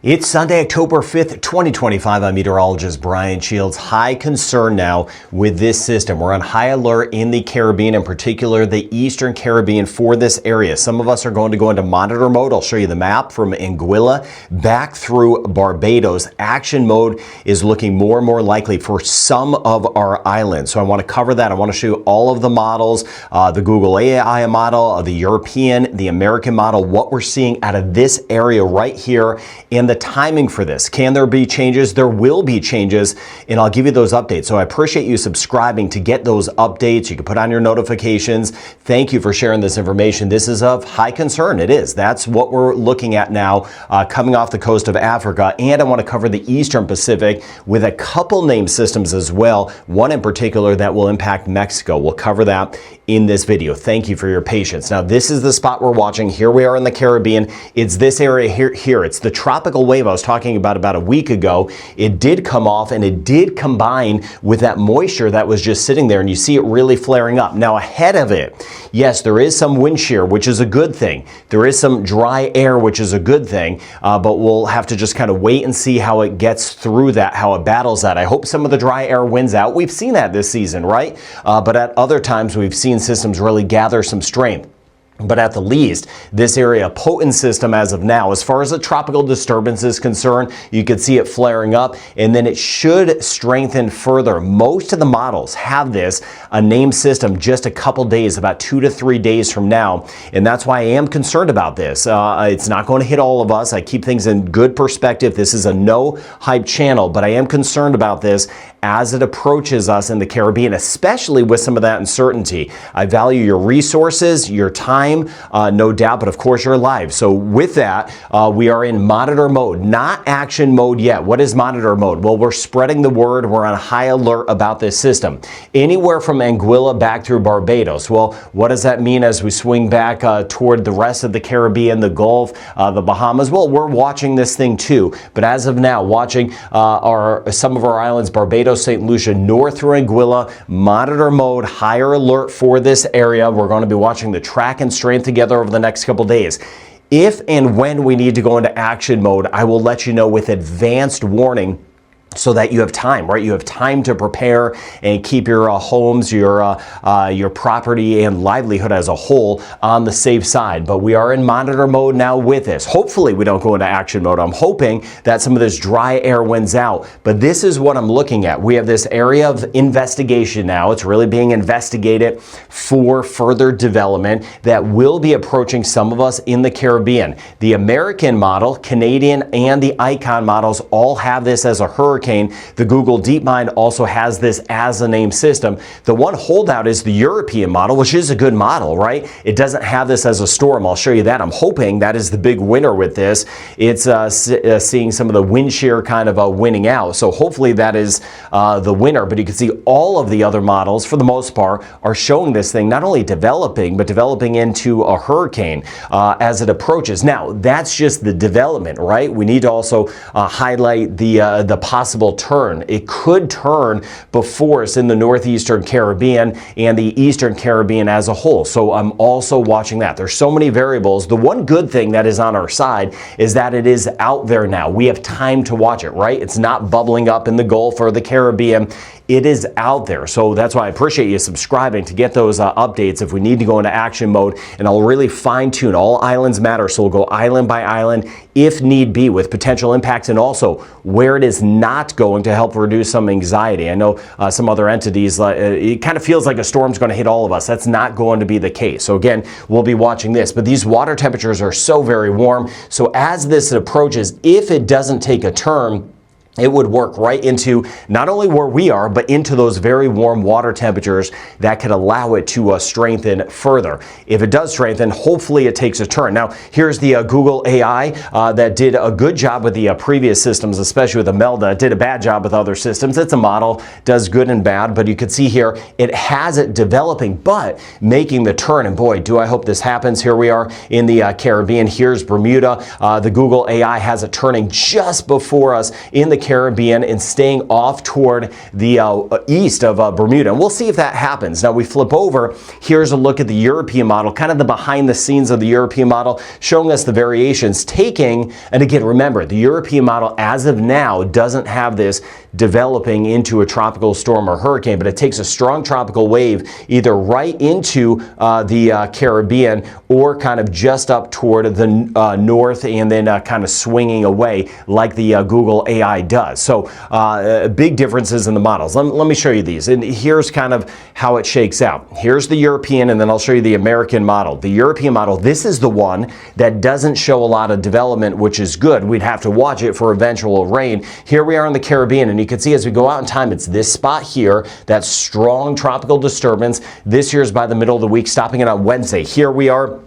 It's Sunday, October 5th, 2025. I'm meteorologist Brian Shields. High concern now with this system. We're on high alert in the Caribbean, in particular the Eastern Caribbean for this area. Some of us are going to go into monitor mode. I'll show you the map from Anguilla back through Barbados. Action mode is looking more and more likely for some of our islands. So I want to cover that. I want to show you all of the models, the Google AI model, the European, the American model, what we're seeing out of this area right here, and the timing for this. Can there be changes? There will be changes, and I'll give you those updates. So I appreciate you subscribing to get those updates. You can put on your notifications. Thank you for sharing this information. This is of high concern. It is. That's what we're looking at now, coming off the coast of Africa. And I want to cover the Eastern Pacific with a couple named systems as well. One in particular that will impact Mexico. We'll cover that in this video. Thank you for your patience. Now, this is the spot we're watching. Here we are in the Caribbean. It's this area here. It's the tropical wave I was talking about a week ago. It did come off and it did combine with that moisture that was just sitting there, and you see it really flaring up. Now, ahead of it, yes, there is some wind shear, which is a good thing. There is some dry air, which is a good thing, but we'll have to just kind of wait and see how it gets through that, how it battles that. I hope some of the dry air wins out. We've seen that this season, right? But at other times, we've seen systems really gather some strength. But at the least, this area, a potent system as of now. As far as the tropical disturbance is concerned, you can see it flaring up, and then it should strengthen further. Most of the models have this, a named system, just a couple days, about 2 to 3 days from now. And that's why I am concerned about this. It's not going to hit all of us. I keep things in good perspective. This is a no hype channel, but I am concerned about this as it approaches us in the Caribbean, especially with some of that uncertainty. I value your resources, your time, no doubt, but of course you're alive. So with that, we are in monitor mode, not action mode yet. What is monitor mode? Well, we're spreading the word. We're on high alert about this system. Anywhere from Anguilla back through Barbados. Well, what does that mean as we swing back toward the rest of the Caribbean, the Gulf, the Bahamas? Well, we're watching this thing too, but as of now, watching some of our islands, Barbados, St. Lucia, north through Anguilla, monitor mode, higher alert for this area. We're going to be watching the track and strength together over the next couple days. If and when we need to go into action mode, I will let you know with advanced warning, so that you have time, right? You have time to prepare and keep your homes, your property and livelihood as a whole on the safe side. But we are in monitor mode now with this. Hopefully we don't go into action mode. I'm hoping that some of this dry air wins out. But this is what I'm looking at. We have this area of investigation now. It's really being investigated for further development that will be approaching some of us in the Caribbean. The American model, Canadian, and the Icon models all have this as a hurricane. The Google DeepMind also has this as a named system. The one holdout is the European model, which is a good model, right? It doesn't have this as a storm. I'll show you that. I'm hoping that is the big winner with this. It's seeing some of the wind shear kind of winning out. So hopefully that is the winner. But you can see all of the other models, for the most part, are showing this thing not only developing, but developing into a hurricane as it approaches. Now, that's just the development, right? We need to also highlight the possible turn. It could turn before us in the northeastern Caribbean and the eastern Caribbean as a whole. So I'm also watching that. There's so many variables. The one good thing that is on our side is that it is out there now. We have time to watch it, right? It's not bubbling up in the Gulf or the Caribbean. It is out there. So that's why I appreciate you subscribing to get those updates if we need to go into action mode. And I'll really fine tune. All islands matter. So we'll go island by island if need be with potential impacts, and also where it is not going to help reduce some anxiety. I know some other entities, it kind of feels like a storm's going to hit all of us. That's not going to be the case. So again, we'll be watching this. But these water temperatures are so very warm. So as this approaches, if it doesn't take a turn, it would work right into not only where we are, but into those very warm water temperatures that could allow it to strengthen further. If it does strengthen, hopefully it takes a turn. Now, here's the Google AI that did a good job with the previous systems, especially with the Melda. It did a bad job with other systems. It's a model, does good and bad, but you can see here, it has it developing, but making the turn. And boy, do I hope this happens. Here we are in the Caribbean. Here's Bermuda. The Google AI has it turning just before us in the Caribbean and staying off toward the east of Bermuda. And we'll see if that happens. Now we flip over. Here's a look at the European model, kind of the behind the scenes of the European model, showing us the variations taking, and again, remember, the European model as of now doesn't have this developing into a tropical storm or hurricane, but it takes a strong tropical wave either right into the Caribbean or kind of just up toward the north and then kind of swinging away like the Google AI does. So big differences in the models. Let me show you these. And here's kind of how it shakes out. Here's the European, and then I'll show you the American model. The European model, this is the one that doesn't show a lot of development, which is good. We'd have to watch it for eventual rain. Here we are in the Caribbean, and you can see as we go out in time, it's this spot here, that strong tropical disturbance. This year's by the middle of the week, stopping it on Wednesday. Here we are,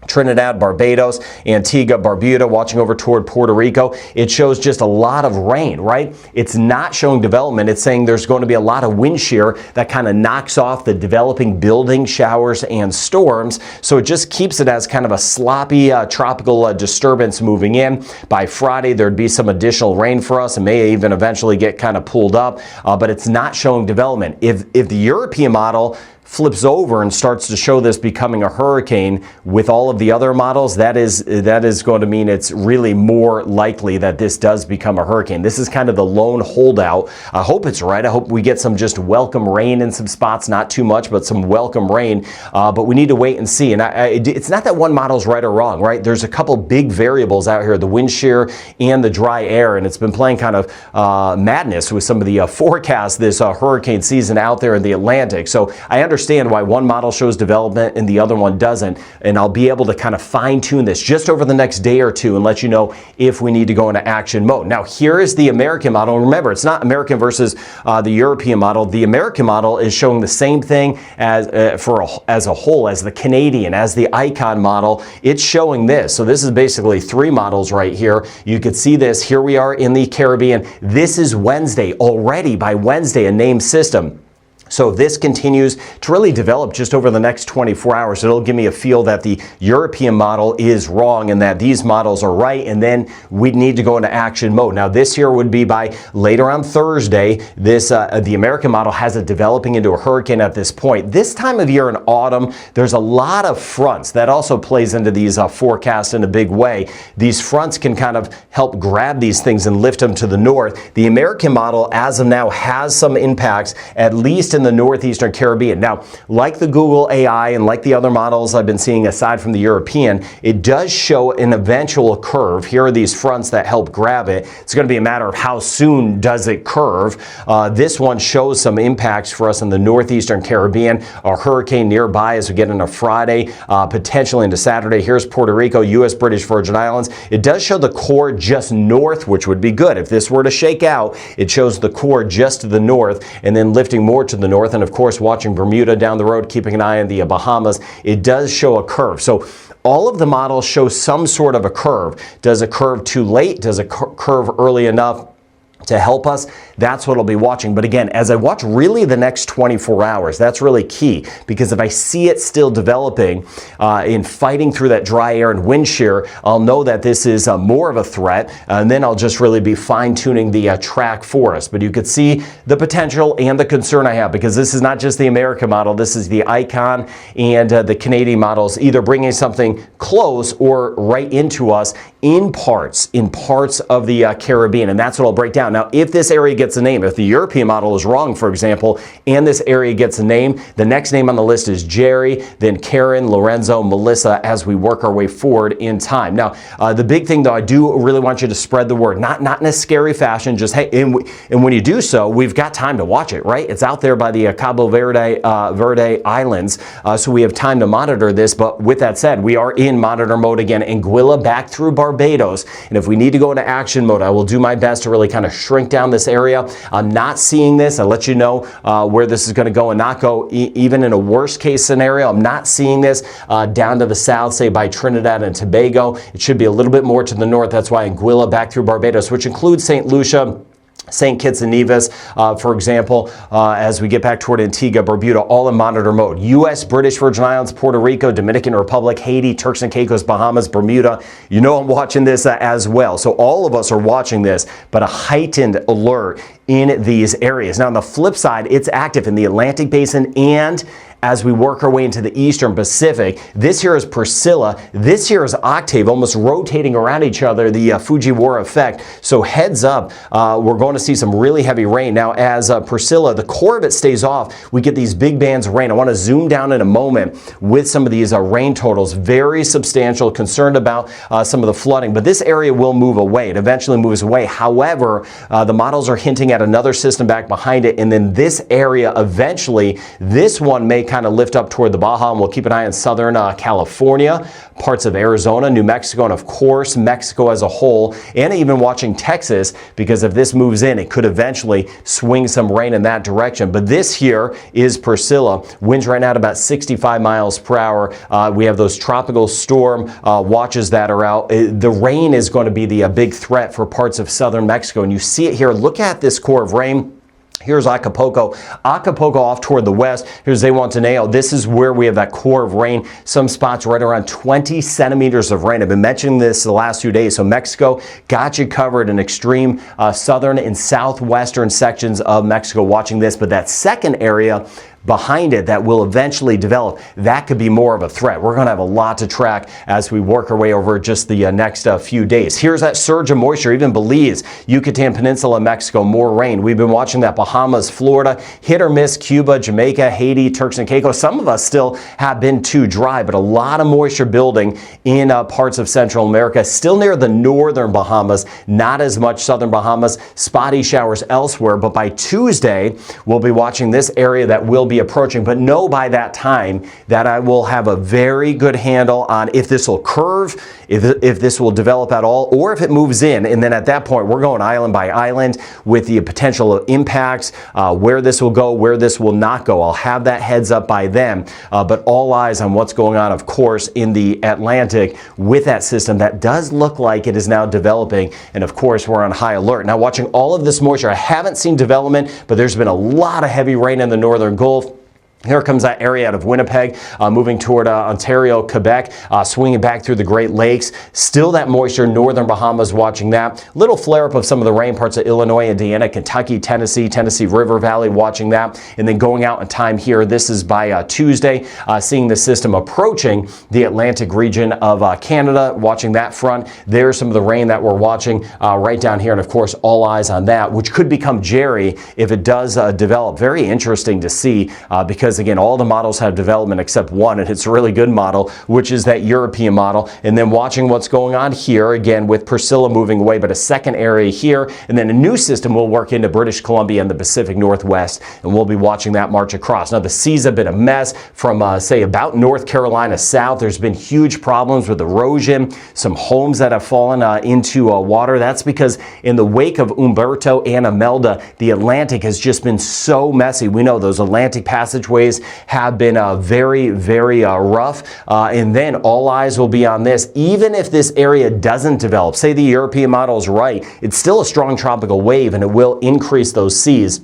Trinidad, Barbados, Antigua, Barbuda, watching over toward Puerto Rico. It shows just a lot of rain, right? It's not showing development. It's saying there's going to be a lot of wind shear that kind of knocks off the developing building showers and storms. So it just keeps it as kind of a sloppy tropical disturbance moving in. By Friday, there'd be some additional rain for us. It may even eventually get kind of pulled up, but it's not showing development. If the European model flips over and starts to show this becoming a hurricane with all of the other models, that is going to mean it's really more likely that this does become a hurricane. This is kind of the lone holdout. I hope it's right. I hope we get some just welcome rain in some spots, not too much, but some welcome rain. But we need to wait and see. And it's not that one model's right or wrong, right? There's a couple big variables out here, the wind shear and the dry air, and it's been playing kind of madness with some of the forecasts this hurricane season out there in the Atlantic. So I understand why one model shows development and the other one doesn't, and I'll be able to kind of fine tune this just over the next day or two and let you know if we need to go into action mode. Now here is the American model. Remember, it's not American versus the European model. The American model is showing the same thing as as a whole, as the Canadian, as the Icon model. It's showing this. So this is basically three models right here. You could see this. Here we are in the Caribbean. This is Wednesday already. By Wednesday, a named system. So this continues to really develop just over the next 24 hours. It'll give me a feel that the European model is wrong and that these models are right, and then we'd need to go into action mode. Now this here would be by later on Thursday. This the American model has it developing into a hurricane at this point. This time of year in autumn, there's a lot of fronts. That also plays into these forecasts in a big way. These fronts can kind of help grab these things and lift them to the north. The American model, as of now, has some impacts, at least in the northeastern Caribbean. Now, like the Google AI and like the other models I've been seeing aside from the European, it does show an eventual curve. Here are these fronts that help grab it. It's going to be a matter of how soon does it curve. This one shows some impacts for us in the northeastern Caribbean. A hurricane nearby as we get into Friday, potentially into Saturday. Here's Puerto Rico, U.S. British Virgin Islands. It does show the core just north, which would be good. If this were to shake out, it shows the core just to the north and then lifting more to the north, and of course watching Bermuda down the road, keeping an eye on the Bahamas. It does show a curve. So all of the models show some sort of a curve. Does a curve too late? Does a curve early enough to help us? That's what I'll be watching. But again, as I watch really the next 24 hours, that's really key, because if I see it still developing in fighting through that dry air and wind shear, I'll know that this is more of a threat, and then I'll just really be fine-tuning the track for us. But you could see the potential and the concern I have, because this is not just the American model, this is the Icon and the Canadian models, either bringing something close or right into us in parts of the Caribbean, and that's what I'll break down. Now, if this area gets a name, if the European model is wrong, for example, and this area gets a name, the next name on the list is Jerry, then Karen, Lorenzo, Melissa, as we work our way forward in time. Now, the big thing, though, I do really want you to spread the word, not in a scary fashion, just, hey, and when you do so, we've got time to watch it, right? It's out there by the Cabo Verde Islands, so we have time to monitor this. But with that said, we are in monitor mode again. Anguilla back through Barbados, and if we need to go into action mode, I will do my best to really kind of shrink down this area. I'm not seeing this. I'll let you know where this is going to go and not go. Even in a worst case scenario, I'm not seeing this down to the south, say by Trinidad and Tobago. It should be a little bit more to the north. That's why Anguilla back through Barbados, which includes St. Lucia, St. Kitts and Nevis, for example, as we get back toward Antigua, Barbuda, all in monitor mode. U.S., British Virgin Islands, Puerto Rico, Dominican Republic, Haiti, Turks and Caicos, Bahamas, Bermuda. You know I'm watching this as well. So all of us are watching this, but a heightened alert in these areas. Now on the flip side, it's active in the Atlantic Basin and as we work our way into the Eastern Pacific. This here is Priscilla. This here is Octave, almost rotating around each other, the Fujiwara effect. So heads up, we're going to see some really heavy rain. Now as Priscilla, the core of it stays off, we get these big bands of rain. I want to zoom down in a moment with some of these rain totals. Very substantial, concerned about some of the flooding, but this area will move away. It eventually moves away. However, the models are hinting at another system back behind it, and then this area eventually, this one may kind of lift up toward the Baja, and we'll keep an eye on southern California, parts of Arizona, New Mexico, and of course Mexico as a whole, and even watching Texas, because if this moves in, it could eventually swing some rain in that direction. But this here is Priscilla. Winds right now at about 65 miles per hour. We have those tropical storm watches that are out. The rain is going to be the big threat for parts of southern Mexico, and you see it here. Look at this core of rain. Here's Acapulco. Acapulco off toward the west. Here's Zihuatanejo. This is where we have that core of rain. Some spots right around 20 centimeters of rain. I've been mentioning this the last few days. So Mexico got you covered in extreme southern and southwestern sections of Mexico watching this. But that second area behind it that will eventually develop, that could be more of a threat. We're going to have a lot to track as we work our way over just the next few days. Here's that surge of moisture, even Belize, Yucatan Peninsula, Mexico, more rain. We've been watching that Bahamas, Florida, hit or miss, Cuba, Jamaica, Haiti, Turks and Caicos. Some of us still have been too dry, but a lot of moisture building in parts of Central America, still near the northern Bahamas, not as much southern Bahamas, spotty showers elsewhere. But by Tuesday, we'll be watching this area that will be approaching, but know by that time that I will have a very good handle on if this will curve, if this will develop at all, or if it moves in. And then at that point, we're going island by island with the potential impacts, where this will go, where this will not go. I'll have that heads up by then, but all eyes on what's going on, of course, in the Atlantic with that system that does look like it is now developing. And of course, we're on high alert. Now, watching all of this moisture, I haven't seen development, but there's been a lot of heavy rain in the northern Gulf. Here comes that area out of Winnipeg, moving toward Ontario, Quebec, swinging back through the Great Lakes. Still that moisture, northern Bahamas watching that. Little flare-up of some of the rain, parts of Illinois, Indiana, Kentucky, Tennessee River Valley watching that. And then going out in time here, this is by Tuesday, seeing the system approaching the Atlantic region of Canada, watching that front. There's some of the rain that we're watching right down here. And of course, all eyes on that, which could become Jerry if it does develop. Very interesting to see because again, all the models have development except one, and it's a really good model, which is that European model. And then watching what's going on here, again, with Priscilla moving away, but a second area here, and then a new system will work into British Columbia and the Pacific Northwest, and we'll be watching that march across. Now, the seas have been a mess from, say, about North Carolina south. There's been huge problems with erosion, some homes that have fallen into water. That's because in the wake of Humberto and Imelda, the Atlantic has just been so messy. We know those Atlantic passageways have been very rough, and then all eyes will be on this. Even if this area doesn't develop, say the European model is right, it's still a strong tropical wave and it will increase those seas.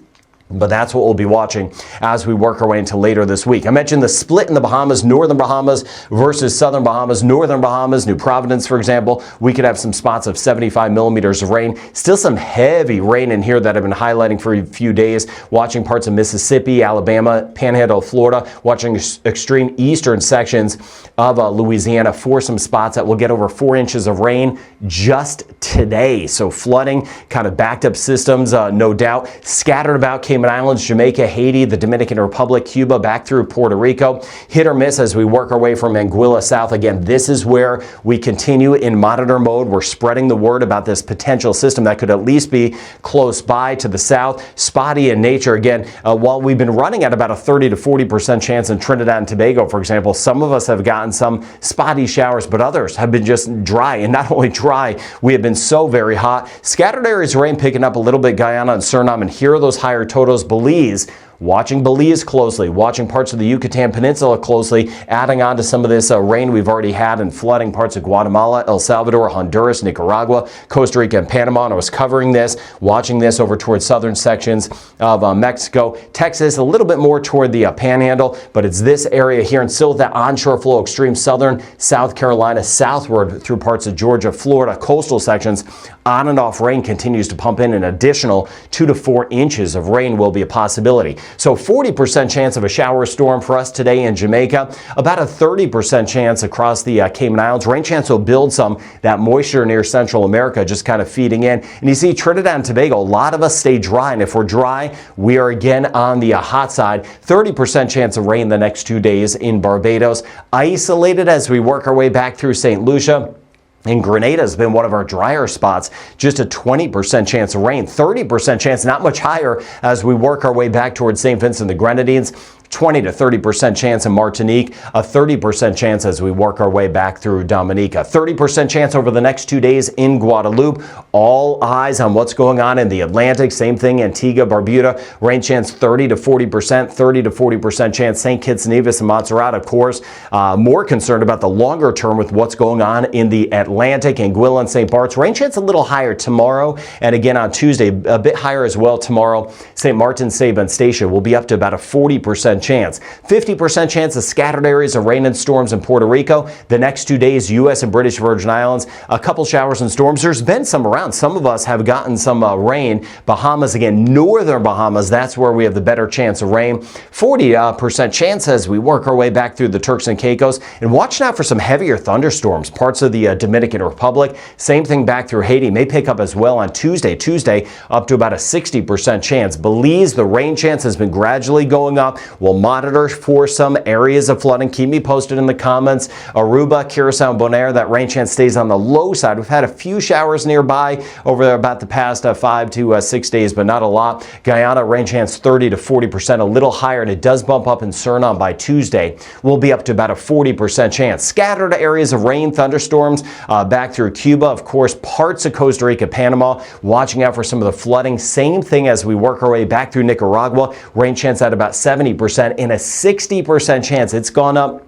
But that's what we'll be watching as we work our way into later this week. I mentioned the split in the Bahamas, northern Bahamas versus southern Bahamas. Northern Bahamas, New Providence, for example, we could have some spots of 75 millimeters of rain. Still some heavy rain in here that I've been highlighting for a few days. Watching parts of Mississippi, Alabama, Panhandle, Florida. Watching extreme eastern sections of Louisiana for some spots that will get over 4 inches of rain just today. So flooding, kind of backed up systems, no doubt. Scattered about Cayman Islands, Jamaica, Haiti, the Dominican Republic, Cuba, back through Puerto Rico. Hit or miss as we work our way from Anguilla south. Again, this is where we continue in monitor mode. We're spreading the word about this potential system that could at least be close by to the south. Spotty in nature. Again, while we've been running at about a 30 to 40% chance in Trinidad and Tobago, for example, some of us have gotten some spotty showers, but others have been just dry. And not only dry, we have been so very hot. Scattered areas of rain picking up a little bit, Guyana and Suriname, and here are those higher totals. Belize, watching Belize closely, watching parts of the Yucatan Peninsula closely, adding on to some of this rain we've already had and flooding parts of Guatemala, El Salvador, Honduras, Nicaragua, Costa Rica, and Panama. And I was covering this, watching this over towards southern sections of Mexico, Texas, a little bit more toward the Panhandle, but it's this area here, and still that onshore flow, extreme southern South Carolina, southward through parts of Georgia, Florida, coastal sections. On and off rain continues to pump in. An additional 2 to 4 inches of rain will be a possibility. So 40% chance of a shower storm for us today in Jamaica, about a 30% chance across the Cayman Islands. Rain chance will build some, that moisture near Central America just kind of feeding in. And you see Trinidad and Tobago, a lot of us stay dry, and if we're dry, we are again on the hot side. 30% chance of rain the next 2 days in Barbados. Isolated as we work our way back through St. Lucia. And Grenada has been one of our drier spots, just a 20% chance of rain, 30% chance, not much higher as we work our way back towards St. Vincent and the Grenadines. 20 to 30% chance in Martinique, a 30% chance as we work our way back through Dominica, 30% chance over the next 2 days in Guadeloupe. All eyes on what's going on in the Atlantic. Same thing, Antigua, Barbuda, rain chance 30 to 40%, 30 to 40% chance. St. Kitts, Nevis, and Montserrat, of course, more concerned about the longer term with what's going on in the Atlantic. Anguilla and St. Bart's, rain chance a little higher tomorrow, and again on Tuesday, a bit higher as well tomorrow. St. Martin, Saba, and Statia will be up to about a 40% chance. 50% chance of scattered areas of rain and storms in Puerto Rico. The next 2 days, U.S. and British Virgin Islands, a couple showers and storms. There's been some around. Some of us have gotten some rain. Bahamas, again, northern Bahamas, that's where we have the better chance of rain. 40% chance as we work our way back through the Turks and Caicos. And watch out for some heavier thunderstorms. Parts of the Dominican Republic. Same thing back through Haiti. May pick up as well on Tuesday. Tuesday, up to about a 60% chance. Belize, the rain chance has been gradually going up. We'll monitor for some areas of flooding. Keep me posted in the comments. Aruba, Curacao, and Bonaire, that rain chance stays on the low side. We've had a few showers nearby over there about the past 5 to 6 days, but not a lot. Guyana, rain chance 30 to 40%, a little higher, and it does bump up in Suriname by Tuesday. We'll be up to about a 40% chance. Scattered areas of rain, thunderstorms back through Cuba, of course, parts of Costa Rica, Panama, watching out for some of the flooding. Same thing as we work our way back through Nicaragua. Rain chance at about 70% in a 60% chance. It's gone up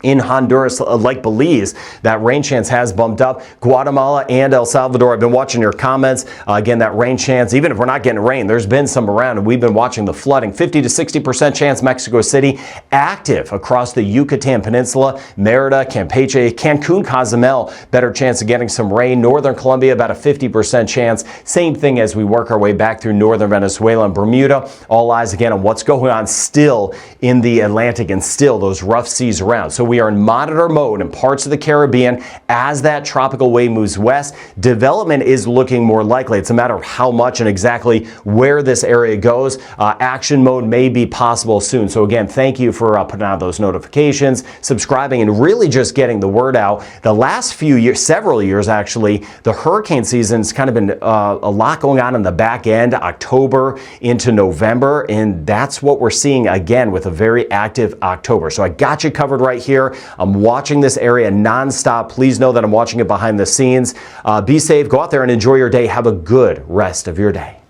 in Honduras, like Belize. That rain chance has bumped up. Guatemala and El Salvador, I've been watching your comments. Again, that rain chance, even if we're not getting rain, there's been some around, and we've been watching the flooding. 50 to 60% chance Mexico City, active across the Yucatan Peninsula, Merida, Campeche, Cancun, Cozumel, better chance of getting some rain. Northern Colombia, about a 50% chance. Same thing as we work our way back through northern Venezuela and Bermuda. All eyes again on what's going on still in the Atlantic and still those rough seas around. So we are in monitor mode in parts of the Caribbean as that tropical wave moves west. Development is looking more likely. It's a matter of how much and exactly where this area goes. Action mode may be possible soon. So again, thank you for putting out those notifications, subscribing, and really just getting the word out. The last few years, several years actually, the hurricane season's kind of been a lot going on in the back end, October into November, and that's what we're seeing again with a very active October. So I got you covered right here. I'm watching this area nonstop. Please know that I'm watching it behind the scenes. Be safe. Go out there and enjoy your day. Have a good rest of your day.